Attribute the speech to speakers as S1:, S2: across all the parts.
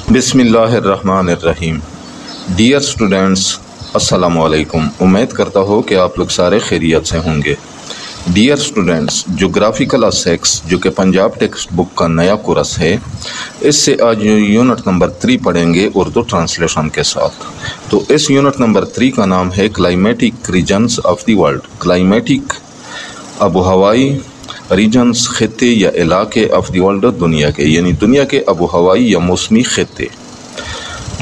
S1: بسم اللہ الرحمن الرحیم۔ ڈیئر اسٹوڈینٹس، السلام علیکم۔ امید کرتا ہوں کہ آپ لوگ سارے خیریت سے ہوں گے۔ ڈیئر اسٹوڈینٹس، جغرافیکل اسیکس جو کہ پنجاب ٹیکسٹ بک کا نیا کورس ہے، اس سے آج یونٹ نمبر 3 پڑھیں گے اردو ٹرانسلیشن کے ساتھ۔ تو اس یونٹ نمبر 3 کا نام ہے climatic regions of the world. Climatic آب و ہوائی ریجنز، خطے یا علاقے آف دی ورلڈ، دنیا کے، یعنی دنیا کے آب و ہوائی یا موسمی خطے۔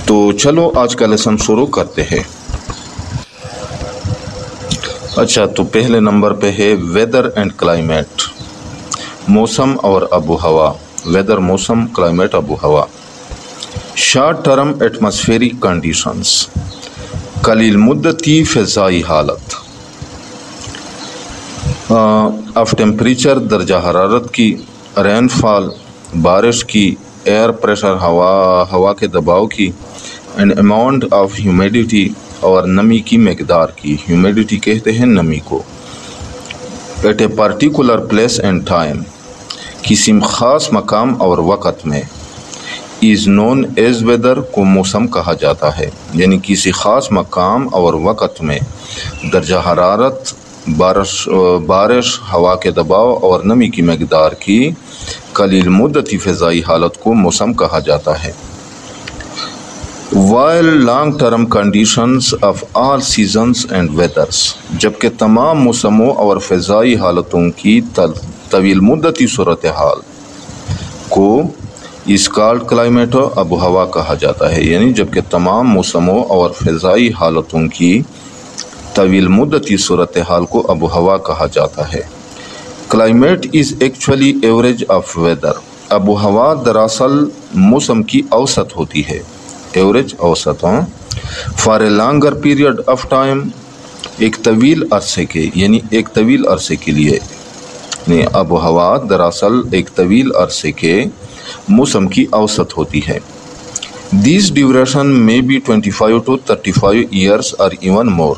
S1: تو چلو آج کا لیسن شروع کرتے ہیں۔ اچھا، تو پہلے نمبر پہ ہے ویدر اینڈ کلائمیٹ، موسم اور آب و ہوا۔ ویدر، موسم، کلائمیٹ، آب و ہوا۔ شارٹ ٹرم ایٹماسفیرک کنڈیشنز، قلیل مدتی فضائی حالت آف ٹیمپریچر، درجہ حرارت کی، رین فال، بارش کی، ایئر پریشر، ہوا کے دباؤ کی، اینڈ اماؤنٹ آف ہیومیڈیٹی، اور نمی کی مقدار کی۔ ہیومیڈیٹی کہتے ہیں نمی کو۔ At a particular place and time, کسی خاص مقام اور وقت میں۔ از نون ایز ویدر، کو موسم کہا جاتا ہے، یعنی کسی خاص مقام اور وقت میں درجہ حرارت، بارش، ہوا کے دباؤ اور نمی کی مقدار کی قلیل مدتی فضائی حالت کو موسم کہا جاتا ہے۔ While long term conditions of all seasons and weathers, جبکہ تمام موسموں اور فضائی حالتوں کی طویل مدتی صورتحال کو اس کالڈ کلائمیٹ، آب و ہوا کہا جاتا ہے، یعنی جبکہ تمام موسموں اور فضائی حالتوں کی طویل مدتی صورتحال کو آب و ہوا کہا جاتا ہے۔ Climate is actually average of whether, آب و ہوا دراصل موسم کی اوسط ہوتی ہے۔ ایوریج، اوسط، for a longer period of time, ایک طویل عرصے کے، یعنی ایک طویل عرصے کے لیے، یعنی آب و ہوا دراصل ایک طویل عرصے کے موسم کی اوسط ہوتی ہے۔ دیز ڈیوریشن میں بی 25 to 35 ایئرس اور ایون مور،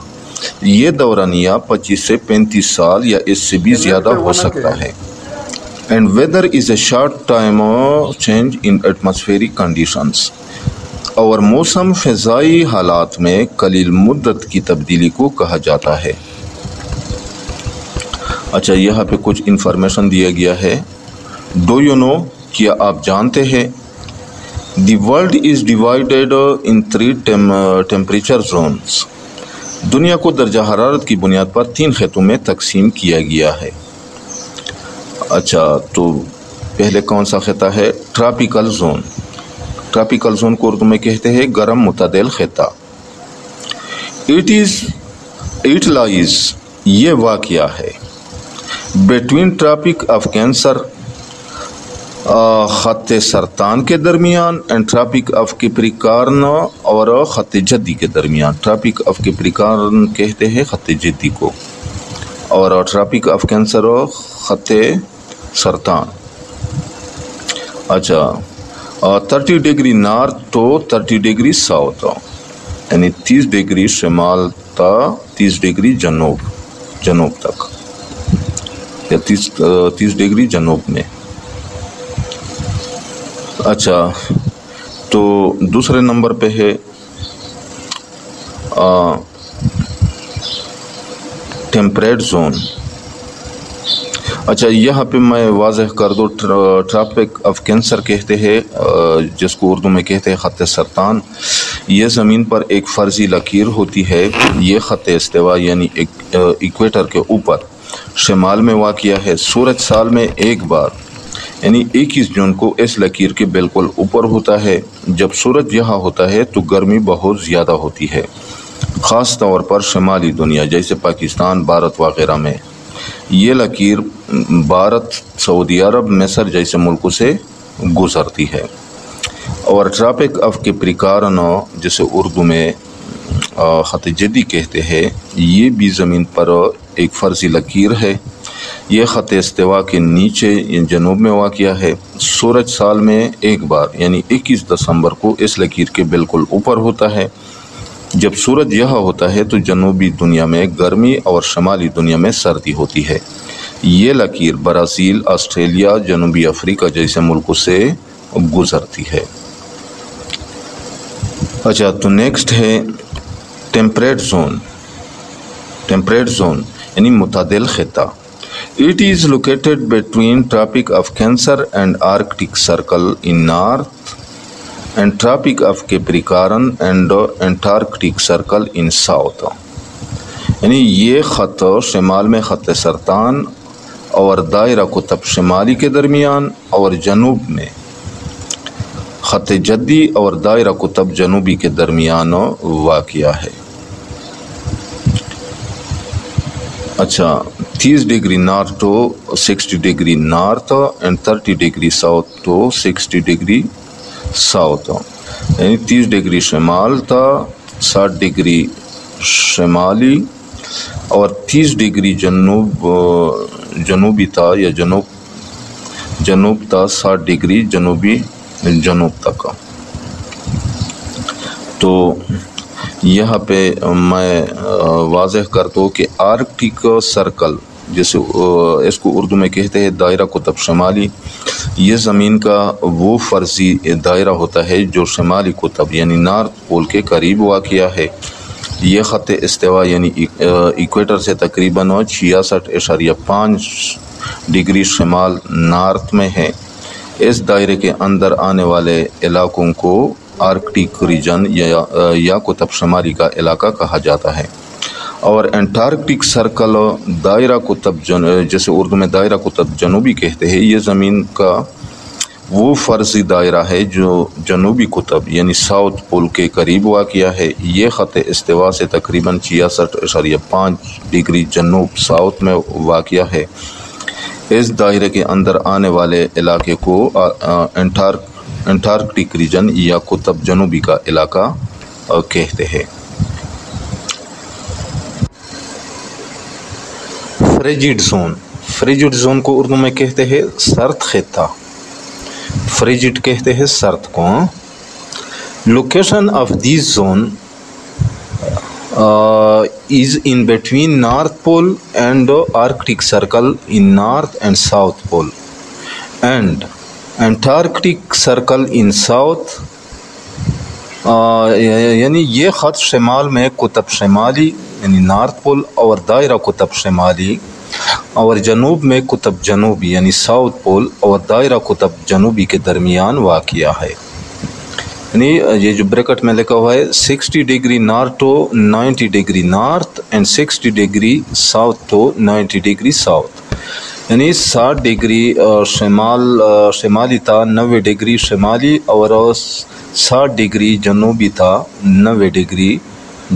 S1: یہ دورانیہ 25 سے 35 سال یا اس سے بھی زیادہ ہو سکتا ہے۔ And whether is a short time change in atmospheric conditions, اور موسم فضائی حالات میں قلیل مدت کی تبدیلی کو کہا جاتا ہے۔ اچھا، یہاں پہ کچھ انفارمیشن دیا گیا ہے۔ ڈو یو نو، کیا آپ جانتے ہیں؟ دی world is divided in 3 temperature zones, دنیا کو درجہ حرارت کی بنیاد پر 3 خطوں میں تقسیم کیا گیا ہے۔ اچھا، تو پہلے کون سا خطہ ہے؟ Tropical zone. ٹراپیکل زون کو اردو میں کہتے ہیں گرم معتدل خطہ۔ اٹ لائز، یہ واقع ہے، بٹوین ٹراپک آف کینسر، خط سرطان کے درمیان، اینڈ ٹراپک آف کیپریکارن، اور خط جدی کے درمیان۔ ٹراپک آف کیپریکارن کہتے ہیں خط جدی کو، اور ٹراپک آف کینسر خط سرطان۔ اچھا، 30 degree north to 30 degree south, یعنی 30 ڈگری شمال تا 30 ڈگری جنوب تک، یا 30 ڈگری جنوب میں۔ اچھا، تو دوسرے نمبر پہ ہے ٹیمپریٹ زون۔ اچھا، یہاں پہ میں واضح کر دوں، ٹراپک آف کینسر کہتے ہیں، جس کو اردو میں کہتے ہیں خط سرطان، یہ زمین پر ایک فرضی لکیر ہوتی ہے۔ یہ خط استوا یعنی ایکویٹر کے اوپر شمال میں واقع ہے۔ سورج سال میں ایک بار، یعنی 21 جون کو اس لکیر کے بالکل اوپر ہوتا ہے۔ جب سورج یہاں ہوتا ہے تو گرمی بہت زیادہ ہوتی ہے، خاص طور پر شمالی دنیا جیسے پاکستان، بھارت وغیرہ میں۔ یہ لکیر بھارت، سعودی عرب، مصر جیسے ملکوں سے گزرتی ہے۔ اور ٹراپک آف کیپریکارن، جسے اردو میں خط جدی کہتے ہیں، یہ بھی زمین پر ایک فرضی لکیر ہے۔ یہ خط استوا کے نیچے جنوب میں واقع ہے۔ سورج سال میں ایک بار، یعنی 21 دسمبر کو اس لکیر کے بالکل اوپر ہوتا ہے۔ جب سورج یہاں ہوتا ہے تو جنوبی دنیا میں گرمی اور شمالی دنیا میں سردی ہوتی ہے۔ یہ لکیر برازیل، آسٹریلیا، جنوبی افریقہ جیسے ملکوں سے گزرتی ہے۔ اچھا تو نیکسٹ ہے ٹیمپریٹ زون. ٹیمپریٹ زون یعنی معتدل خطہ. It is located between Tropic of Cancer and Arctic Circle in north and Tropic of Capricorn and Antarctic Circle in south. یعنی یہ خط شمال میں خط سرطان اور دائرہ قطب شمالی کے درمیان اور جنوب میں خط جدی اور دائرہ قطب جنوبی کے درمیان واقع ہے. اچھا 30 degree north to 60 degree north and 30 degree south to 60 degree south. یعنی 30 ڈگری شمال تھا 60 ڈگری شمالی اور 30 ڈگری جنوبی تھا یا جنوب تھا 60 ڈگری جنوب تک. تو یہاں پہ میں واضح کرتا ہوں کہ آرکٹک سرکل جیسے اس کو اردو میں کہتے ہیں دائرہ قطب شمالی، یہ زمین کا وہ فرضی دائرہ ہوتا ہے جو شمالی قطب یعنی نارتھ پول کے قریب واقع ہے. یہ خط استوا یعنی ایکویٹر سے تقریباً 66.5 ڈگری شمال نارتھ میں ہے. اس دائرے کے اندر آنے والے علاقوں کو آرکٹک ریجن یا قطب شمالی کا علاقہ کہا جاتا ہے. اور انٹارکٹک سرکل دائرہ قطب جیسے اردو میں دائرہ قطب جنوبی کہتے ہیں، یہ زمین کا وہ فرضی دائرہ ہے جو جنوبی قطب یعنی ساؤتھ پول کے قریب واقع ہے. یہ خط استوا سے تقریباً 66.5 ڈگری جنوب ساؤتھ میں واقع ہے. اس دائرے کے اندر آنے والے علاقے کو انٹارکٹک ریجن یا قطب جنوبی کا علاقہ کہتے ہیں. فریجڈ زون. فریجڈ زون کو اردو میں کہتے ہیں سرد خطہ. فریجڈ کہتے ہیں سرد کو. Location of these zone is in between North Pole and Arctic Circle in North and South Pole and Antarctic Circle in South. یعنی یہ خط شمال میں قطب شمالی یعنی نارتھ پول اور دائرہ قطب شمالی اور جنوب میں قطب جنوبی یعنی ساؤتھ پول اور دائرہ قطب جنوبی کے درمیان واقع ہے. یعنی یہ جو بریکٹ میں لکھا ہوا ہے 60 degree north to 90 degree north and 60 degree south to 90 degree south. یعنی 60 ڈگری شمالی تھا 90 ڈگری شمالی اور 60 ڈگری جنوبی تھا 90 ڈگری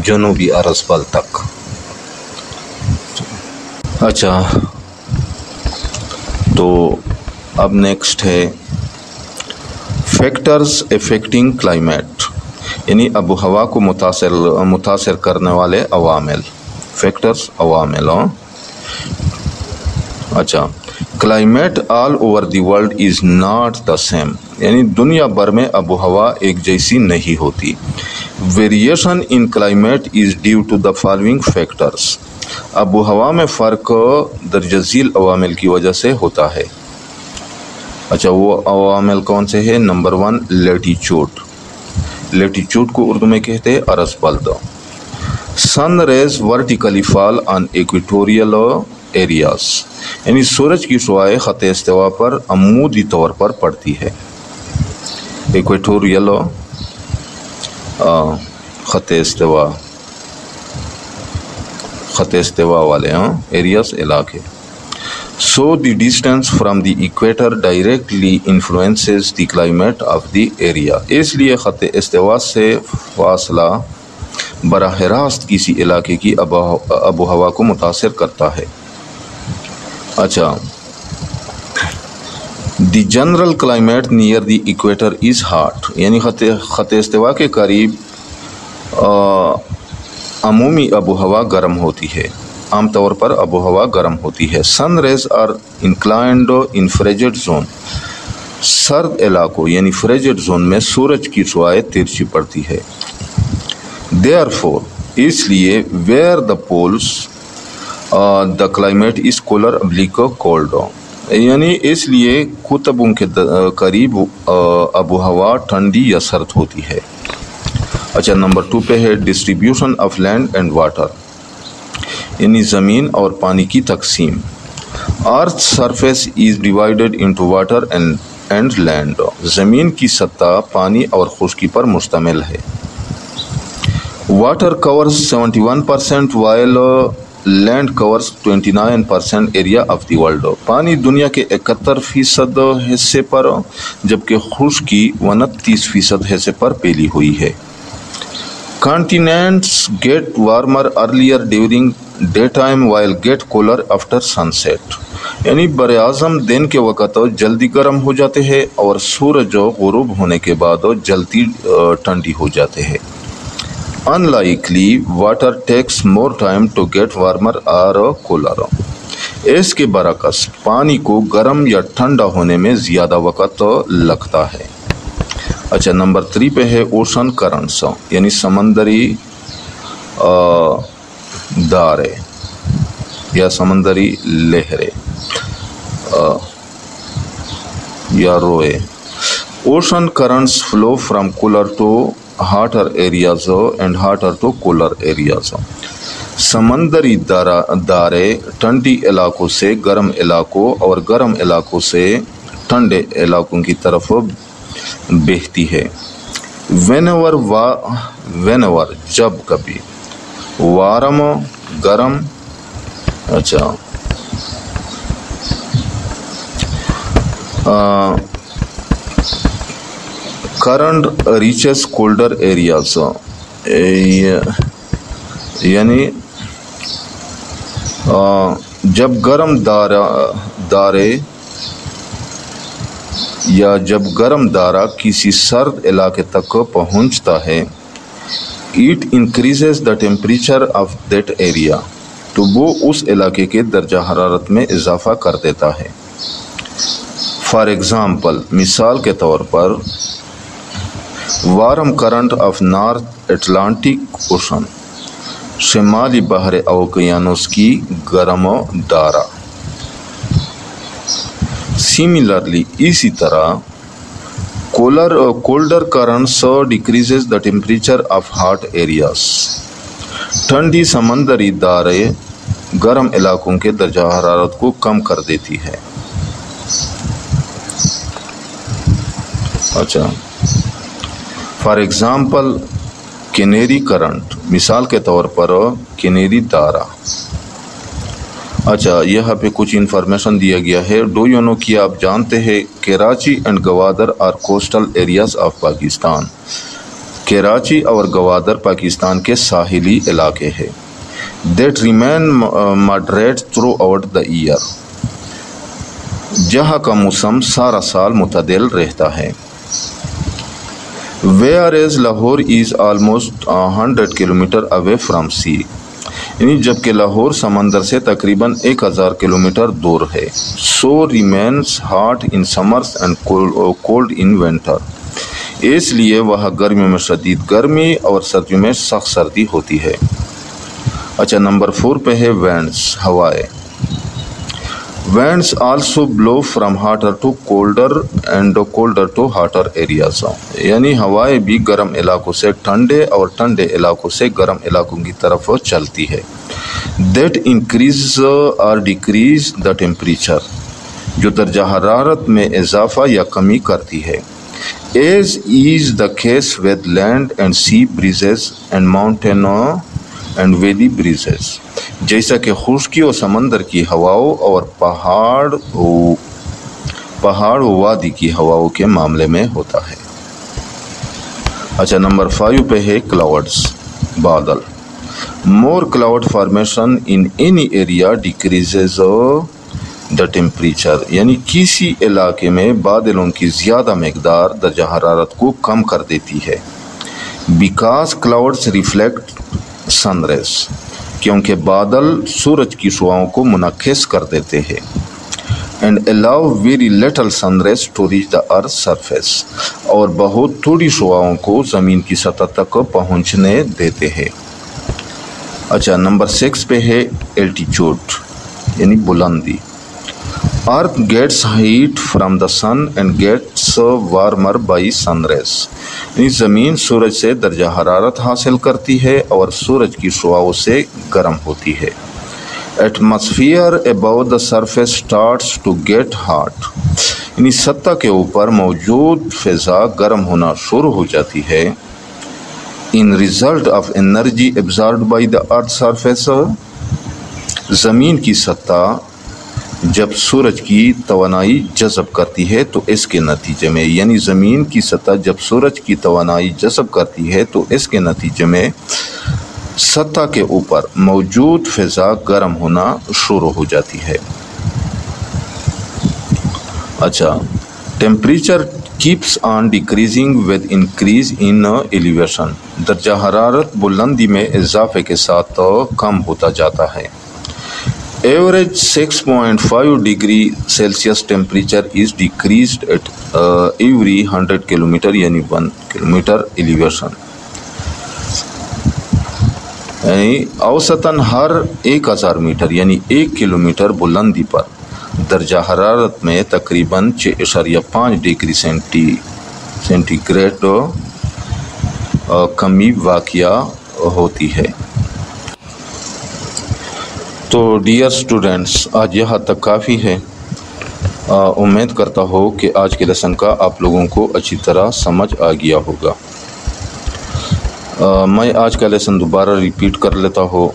S1: جنوبی عرض بل تک. اچھا تو اب نیکسٹ ہے فیکٹرز افیکٹنگ کلائمیٹ یعنی آب و ہوا کو متاثر کرنے والے عوامل. فیکٹرز عوامل. اچھا climate all over the world is not the same یعنی دنیا بھر میں آب و ہوا ایک جیسی نہیں ہوتی. Variation in climate is due to the following factors. آب و ہوا میں فرق درجہ ذیل عوامل کی وجہ سے ہوتا ہے. اچھا وہ عوامل کون سے ہیں؟ Number 1 latitude. لیٹیچیوڈ کو اردو میں کہتے ہیں عرض بلد. سن ریز ورٹیکلی فال آن ایکویٹوریل ایریاز یعنی سورج کی شعاعیں خط استوا پر عمودی طور پر پڑتی ہے. ایکویٹوریل خط استوا والے ایریاز علاقے. So the distance from the equator directly influences the climate of the area. اس لیے خط استوا سے فاصلہ براہ راست کسی علاقے کی آب و ہوا کو متاثر کرتا ہے. اچھا the general climate near the equator is hot یعنی خط استوا کے قریب عمومی آب و ہوا گرم ہوتی ہے. عام طور پر آب و ہوا گرم ہوتی ہے. Sun rays are inclined in frigid zone سرد علاقوں یعنی فریجڈ زون میں سورج کی شعاعیں ترچھی پڑتی ہے. دیئر فور اس لیے where the poles the climate is cooler oblique cold یعنی اس لیے قطبوں کے قریب آب و ہوا ٹھنڈی یا سرد ہوتی ہے. اچھا نمبر 2 پہ ہے distribution of land and water, یعنی زمین اور پانی کی تقسیم. Earth surface is divided into water and land, زمین کی سطح پانی اور خشکی پر مشتمل ہے. Water covers 71% while land covers 29% area of the world, پانی دنیا کے 71% حصے پر جبکہ خشکی 29% حصے پر پھیلی ہوئی ہے. Continents get warmer earlier during daytime while get cooler after sunset، یعنی براعظم دن کے وقت جلدی گرم ہو جاتے ہیں اور سورج غروب ہونے کے بعد جلدی ٹھنڈی ہو جاتے ہیں. Unlikely water takes more time to get warmer or cooler، اس کے برعکس پانی کو گرم یا ٹھنڈا ہونے میں زیادہ وقت لگتا ہے. اچھا نمبر 3 پہ ہے اوشن کرنٹس، یعنی سمندری دارے یا سمندری لہریں یا روئے. Ocean currents flow from cooler to hotter areas and hotter to cooler areas, سمندری دارے ٹھنڈی علاقوں سے گرم علاقوں اور گرم علاقوں سے ٹھنڈے علاقوں کی طرف بہتی ہے. whenever جب کبھی، وارم گرم، اچھا کرنٹ ریچز کولڈر ایریاز، یعنی جب گرم دارے یا جب گرم دارہ کسی سرد علاقے تک پہنچتا ہے، it increases the temperature of that area, تو وہ اس علاقے کے درجہ حرارت میں اضافہ کر دیتا ہے. فار ایگزامپل، مثال کے طور پر، warm current of north Atlantic ocean, شمالی بحر اوقیانوس کی گرم دارہ. سملرلی اسی طرح colder currents decreases the temperature of hot areas, ٹھنڈی سمندری دارے گرم علاقوں کے درجہ حرارت کو کم کر دیتی ہے. اچھا فار ایگزامپل کینیری کرنٹ، مثال کے طور پر کینیری دارہ. اچھا یہاں پہ کچھ انفارمیشن دیا گیا ہے. ڈو یو نو، کیا آپ جانتے ہیں Karachi and Gwadar are coastal areas of Pakistan, Karachi اور گوادر پاکستان کے ساحلی علاقے ہیں. That remain moderate throughout the year, جہاں کا موسم سارا سال معتدل رہتا ہے. whereas Lahore is almost 100 kilometre away from sea, یعنی جبکہ لاہور سمندر سے تقریباً 1000 کلومیٹر دور ہے. So remains hot in summers and cold in winter, اس لیے وہاں گرمیوں میں شدید گرمی اور سردیوں میں سخت سردی ہوتی ہے. اچھا نمبر 4 پہ ہے وینڈس، ہوائیں. Winds also blow from hotter to colder and colder to hotter areas, یعنی ہوائیں بھی گرم علاقوں سے ٹھنڈے اور ٹھنڈے علاقوں سے گرم علاقوں کی طرف چلتی ہے. دیٹ انکریز اور ڈیکریز دا ٹیمپریچر، جو درجہ حرارت میں اضافہ یا کمی کرتی ہے. As is the case with land and sea breezes and mountain and valley breezes, جیسا کہ خشکی و سمندر کی ہواؤں اور پہاڑ و وادی کی ہواؤں کے معاملے میں ہوتا ہے. اچھا نمبر 5 پہ ہے کلاؤڈز، بادل. More cloud formation in any area decreases the temperature, یعنی کسی علاقے میں بادلوں کی زیادہ مقدار درجہ حرارت کو کم کر دیتی ہے. Because clouds reflect sun rays, کیونکہ بادل سورج کی شعاؤں کو منعکس کر دیتے ہیں. And allow very little sun rays to reach the earth surface, اور بہت تھوڑی شعاؤں کو زمین کی سطح تک پہنچنے دیتے ہیں. اچھا نمبر 6 پہ ہے الٹیچیوڈ، یعنی بلندی. Earth gets heat from the sun and gets gets warmer by sun rays. یعنی زمین سورج سے درجہ حرارت حاصل کرتی ہے اور سورج کی شعاعوں سے گرم ہوتی ہے. Atmosphere above the surface starts to get hot. یعنی سطح کے اوپر موجود فضا گرم ہونا شروع ہو جاتی ہے. In result of energy absorbed by the earth's surface. زمین کی سطح جب سورج کی توانائی جذب کرتی ہے تو اس کے نتیجے میں، یعنی زمین کی سطح جب سورج کی توانائی جذب کرتی ہے تو اس کے نتیجے میں سطح کے اوپر موجود فضا گرم ہونا شروع ہو جاتی ہے. اچھا، temperature keeps on decreasing with increase in elevation. درجہ حرارت بلندی میں اضافے کے ساتھ کم ہوتا جاتا ہے. Average 6.5 degree Celsius temperature is decreased at every 100 kilometre, یعنی 1 کلومیٹر ایلیویشن. یعنی اوسطاً ہر 1000 میٹر یعنی 1 کلومیٹر بلندی پر درجہ حرارت میں تقریباً 6.5 ڈگری سینٹی گریڈ کمی واقع ہوتی ہے. تو ڈیئر اسٹوڈنٹس، آج یہاں تک کافی ہے. امید کرتا ہوں کہ آج کے لیسن کا آپ لوگوں کو اچھی طرح سمجھ آ گیا ہوگا. میں آج کا لیسن دوبارہ ریپیٹ کر لیتا ہوں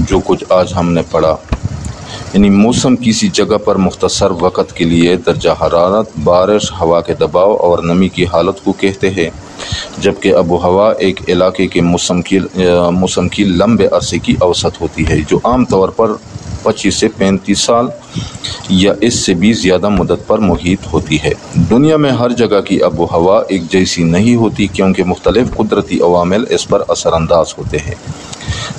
S1: جو کچھ آج ہم نے پڑھا. یعنی موسم کسی جگہ پر مختصر وقت کے لیے درجہ حرارت، بارش، ہوا کے دباؤ اور نمی کی حالت کو کہتے ہیں، جبکہ آب و ہوا ایک علاقے کے موسم کی لمبے عرصے کی اوسط ہوتی ہے، جو عام طور پر 25 سے 35 سال یا اس سے بھی زیادہ مدت پر محیط ہوتی ہے. دنیا میں ہر جگہ کی آب و ہوا ایک جیسی نہیں ہوتی کیونکہ مختلف قدرتی عوامل اس پر اثر انداز ہوتے ہیں.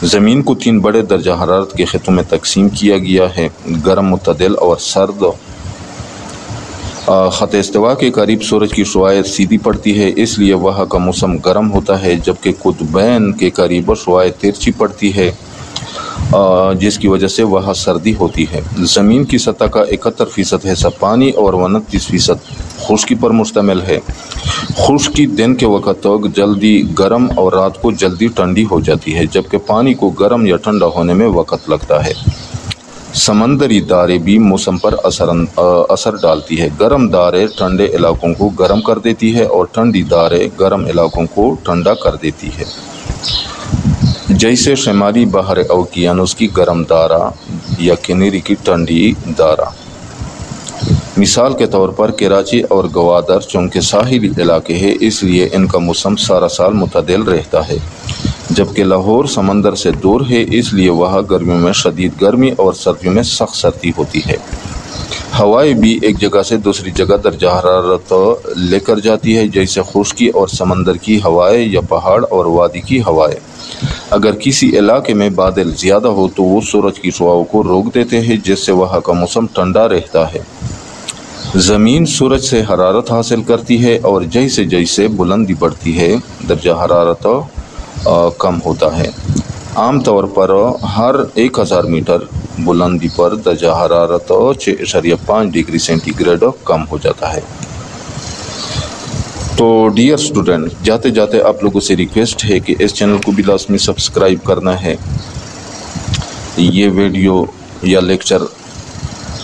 S1: زمین کو 3 بڑے درجہ حرارت کے خطوں میں تقسیم کیا گیا ہے: گرم، معتدل اور سرد. خط استوا کے قریب سورج کی شعاع سیدھی پڑتی ہے، اس لیے وہاں کا موسم گرم ہوتا ہے، جبکہ قطبین کے قریب شعاع ترچھی پڑتی ہے، جس کی وجہ سے وہاں سردی ہوتی ہے. زمین کی سطح کا 71% حصہ پانی اور 29% خشکی پر مشتمل ہے. خشکی دن کے وقت جلدی گرم اور رات کو جلدی ٹھنڈی ہو جاتی ہے، جبکہ پانی کو گرم یا ٹھنڈا ہونے میں وقت لگتا ہے. سمندری دھاریں بھی موسم پر اثر ڈالتی ہے. گرم دھاریں ٹھنڈے علاقوں کو گرم کر دیتی ہے اور ٹھنڈی دھاریں گرم علاقوں کو ٹھنڈا کر دیتی ہے، جیسے شمالی بحر اوقیانوس کی گرم دھارا یا کنیری کی ٹھنڈی دھارا. مثال کے طور پر کراچی اور گوادر چونکہ ساحلی علاقے ہیں، اس لیے ان کا موسم سارا سال معتدل رہتا ہے، جبکہ لاہور سمندر سے دور ہے، اس لیے وہاں گرمیوں میں شدید گرمی اور سردیوں میں سخت سردی ہوتی ہے. ہوائیں بھی ایک جگہ سے دوسری جگہ درجہ حرارت لے کر جاتی ہے، جیسے خشکی اور سمندر کی ہوائیں یا پہاڑ اور وادی کی ہوائیں. اگر کسی علاقے میں بادل زیادہ ہو تو وہ سورج کی شعاعوں کو روک دیتے ہیں، جس سے وہاں کا موسم ٹھنڈا رہتا ہے. زمین سورج سے حرارت حاصل کرتی ہے اور جیسے جیسے بلندی بڑھتی ہے درجہ حرارت کم ہوتا ہے. عام طور پر ہر 1000 میٹر بلندی پر درجہ حرارت 6.5 ڈگری سینٹی گریڈ کم ہو جاتا ہے. تو ڈیئر اسٹوڈنٹ، جاتے جاتے آپ لوگوں سے ریکویسٹ ہے کہ اس چینل کو بھی لازمی سبسکرائب کرنا ہے. یہ ویڈیو یا لیکچر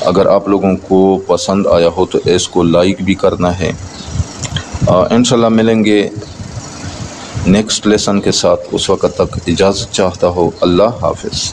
S1: اگر آپ لوگوں کو پسند آیا ہو تو اس کو لائک بھی کرنا ہے. انشاءاللہ ملیں گے نیکسٹ لیسن کے ساتھ. اس وقت تک اجازت چاہتا ہوں. اللہ حافظ.